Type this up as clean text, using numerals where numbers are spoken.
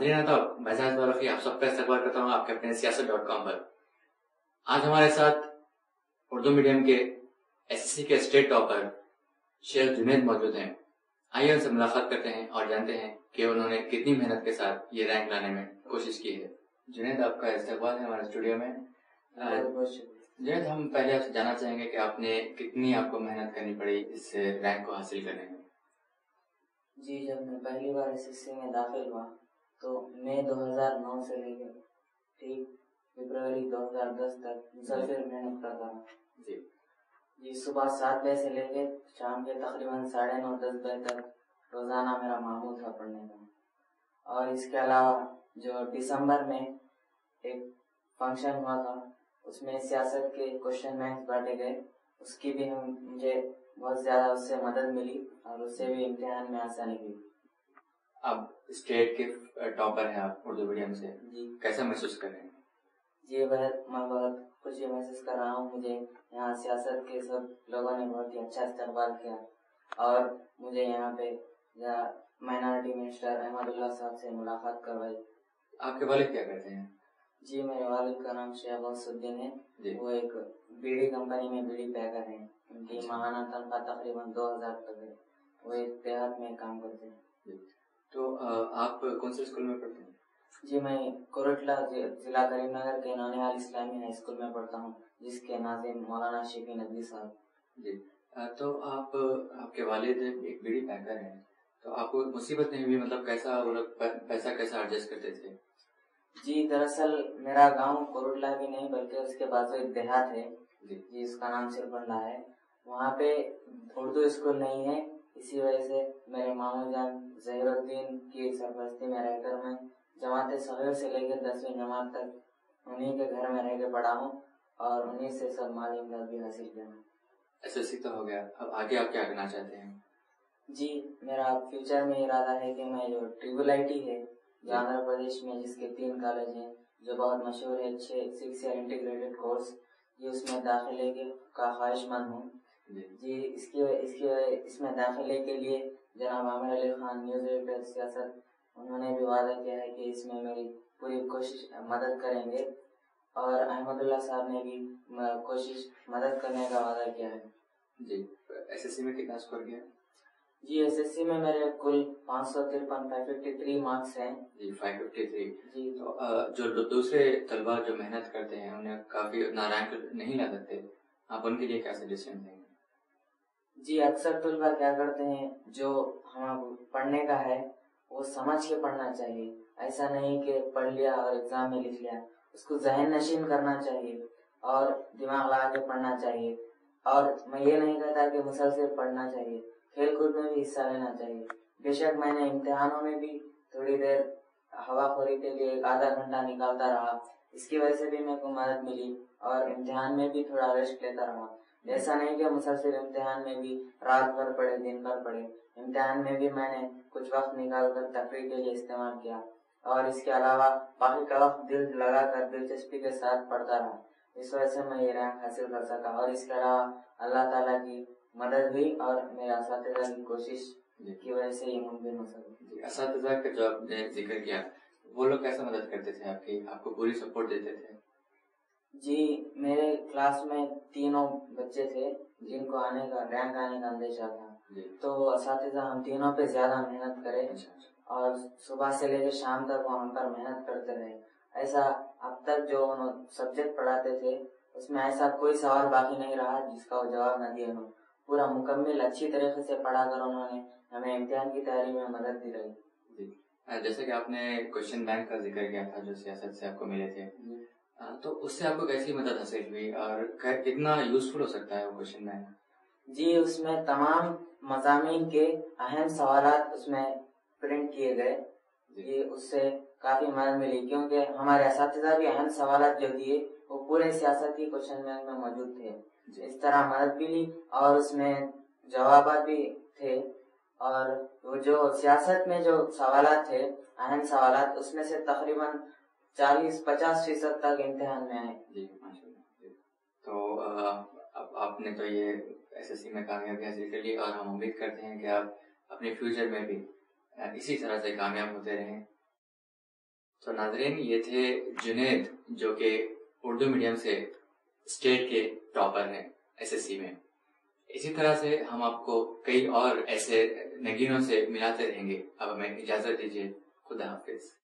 नाज़रीन आदाब, मैं ज़ाहिद बारखी आप सबका इस्तकबाल करता हूँ आपके अपने सियासत.com पर। आज हमारे साथ उर्दू मीडियम के एसएससी के स्टेट टॉपर शेख जुनैद मौजूद हैं। आइए उनसे मुलाकात करते हैं और जानते हैं कि उन्होंने कितनी मेहनत के साथ ये रैंक लाने में कोशिश की है। जुनैद, आपका इस्तकबाल है हमारे स्टूडियो में। जुनैद, हम पहले आपसे जानना चाहेंगे कि आपने कितनी आपको मेहनत करनी पड़ी इस रैंक को हासिल करने में। जी, जब मैं पहली बार एसएससी में दाखिल हुआ तो मई 2009 से लेकर ठीक फरवरी 2010 तक मुसलसल मेहनत करता रहा। जी, सुबह 7 बजे से लेकर शाम के तकरीबन 9:30-10 बजे तक रोज़ाना मेरा मामूल था पढ़ने का। और इसके अलावा जो दिसंबर में एक फंक्शन हुआ था उसमें सियासत के क्वेश्चन बैंक बांटे गए, उसकी भी मुझे बहुत ज़्यादा उससे मदद मिली और उससे भी इम्तिहान में आसानी हुई। अब स्टेट के टॉपर हैं आप उर्दू मीडियम से, जी कैसा महसूस कर रहे हैं? जी, मैं बहुत खुशी महसूस कर रहा हूँ। मुझे यहाँ सियासत के सब लोगों ने बहुत ही अच्छा इस्तकबाल किया और मुझे यहाँ पे माइनॉरिटी मिनिस्टर अहमदुल्ला साहब से मुलाकात करवाई। आपके वालिद क्या करते हैं? जी, मेरे वालिद का नाम शेख गौसुद्दीन है। वो एक बीड़ी कंपनी में बीड़ी पैकर हैं। उनकी माहाना तनख्वाह तकरीबन 2000 तक है। वो एक देहात में काम करते हैं। तो आप कौन से स्कूल में पढ़ते हैं? जी, मैं कोरटला जिला करीमनगर के नानिहाल इस्लामी हाई स्कूल में पढ़ता हूँ, जिसके नाज़िम मौलाना शफी नदवी साहब। जी, तो आपके वालिद एक बीड़ी पैकर हैं, तो आपको मुसीबत नहीं हुई? मतलब कैसा वो लोग पैसा कैसा एडजस्ट करते थे? जी, दरअसल मेरा गांव कोरटला भी नहीं बल्कि उसके बाजू एक देहात है जी, उसका नाम सिरबंडा है। वहाँ पे उर्दू स्कूल नहीं है, इसी वजह से मेरे मामू जान ज़हीरुद्दीन की सरपरस्ती में रहकर मैं जमात सग़ीर से लेकर 10वीं जमात तक उन्हीं के घर में रह के पढ़ा हूँ और उन्हीं से सब माली इमदाद भी हासिल किया। एसएससी तो हो गया, अब आगे आप क्या करना चाहते हैं? जी, मेरा फ्यूचर में इरादा है कि मैं जो ट्रिपल-आईटी है जो आंध्र प्रदेश में, जिसके 3 कॉलेज हैं जो बहुत मशहूर है, 6 ईयर इंटीग्रेटेड कोर्स, जी उसमें दाखिले का ख्वाहिशमंद हूँ। जी, इसमें दाखिले के लिए जनाब आमिर अली खान न्यूज़ एडिटर सियासत, उन्होंने भी वादा किया है कि इसमें मेरी पूरी कोशिश मदद करेंगे और अहमदुल्ला साहब ने भी मदद करने का वादा किया है। जी, एसएससी में कितना स्कोर किया? जी, एसएससी में मेरे कुल 553 मार्क्स हैं। जी, 553। जी, तो जो दूसरे तलबा जो मेहनत करते हैं उन्हें काफी उतना रैंक नहीं ला सकते, आप उनके लिए क्या सजेशन देंगे? जी, अक्सर तलबा क्या करते हैं, जो हमारे पढ़ने का है वो समझ के पढ़ना चाहिए। ऐसा नहीं कि पढ़ लिया और एग्जाम में लिख लिया, उसको ज़हन नशीन करना चाहिए और दिमाग लगा के पढ़ना चाहिए। और मैं ये नहीं कहता कि मुसलसल पढ़ना चाहिए, खेल कूद में भी हिस्सा लेना चाहिए। बेशक मैंने इम्तिहानों में भी थोड़ी देर हवाखोरी के लिए आधा घंटा निकालता रहा, इसकी वजह से भी मेरे को मदद मिली और इम्तिहान में भी थोड़ा रेस्ट लेता रहा। ऐसा नहीं कि मुसलसल इम्तिहान में भी रात भर पढ़े दिन भर पढ़े, इम्तिहान में भी मैंने कुछ वक्त निकाल कर तफरीह के लिए इस्तेमाल किया और इसके अलावा बाकी का वक्त दिल लगाकर दिलचस्पी के साथ पढ़ता रहा। इस वजह से मैं ये रैंक हासिल कर सका और इसके अलावा अल्लाह ताला की मदद हुई और मेरे असातिज़ा की कोशिश की वजह से ये मुमकिन हो सका। असातिज़ा का जो आपने जिक्र किया, वो लोग कैसा मदद करते थे आपको पूरी सपोर्ट देते थे? जी, मेरे क्लास में 3 बच्चे थे जिनको रैंक आने का अंदेशा था, तो असातिज़ा हम तीनों पे ज्यादा मेहनत करें और सुबह से लेकर शाम तक वो हम पर मेहनत करते रहे। ऐसा अब तक जो सब्जेक्ट पढ़ाते थे उसमें ऐसा कोई सवाल बाकी नहीं रहा जिसका वो जवाब न दिए हों। पूरा मुकम्मल अच्छी तरीके से पढ़ा कर उन्होंने हमें इम्तिहान की तैयारी में मदद दी रही। जैसे कि आपने क्वेश्चन बैंक का जिक्र किया था जो सियासत से आपको मिले थे, तो उससे आपको कैसी मदद हासिल हुई और कितना यूजफुल हो सकता है वो क्वेश्चन बैंक? जी, उसमें तमाम मज़ामीन के अहम सवालात उसमें प्रिंट किए गए। जी, उससे काफी मदद मिली क्योंकि हमारे असातिज़ा भी अहम सवालात जो दिए वो पूरे सियासती क्वेश्चन बैंक में मौजूद थे। इस तरह मदद मिली और उसमें जवाब भी थे और वो जो सियासत में जो सवालात थे अहम सवालात, उसमें से तकरीबन 40-50% तक इम्तिहान में आए। जी, माशाल्लाह। तो अब आपने तो ये एसएससी में कामयाबी हासिल कर ली और हम उम्मीद करते हैं कि आप अपने फ्यूचर में भी इसी तरह से कामयाब होते रहें। تو ناظرین، یہ تھے جنید جو کہ اردو میڈیم سے اسٹیٹ کے ٹاپر ہیں SSC میں. اسی طرح سے ہم آپ کو کئی اور ایسے نگینوں سے ملاتے رہیں گے. اب ہمیں اجازت دیجیے. خدا حافظ.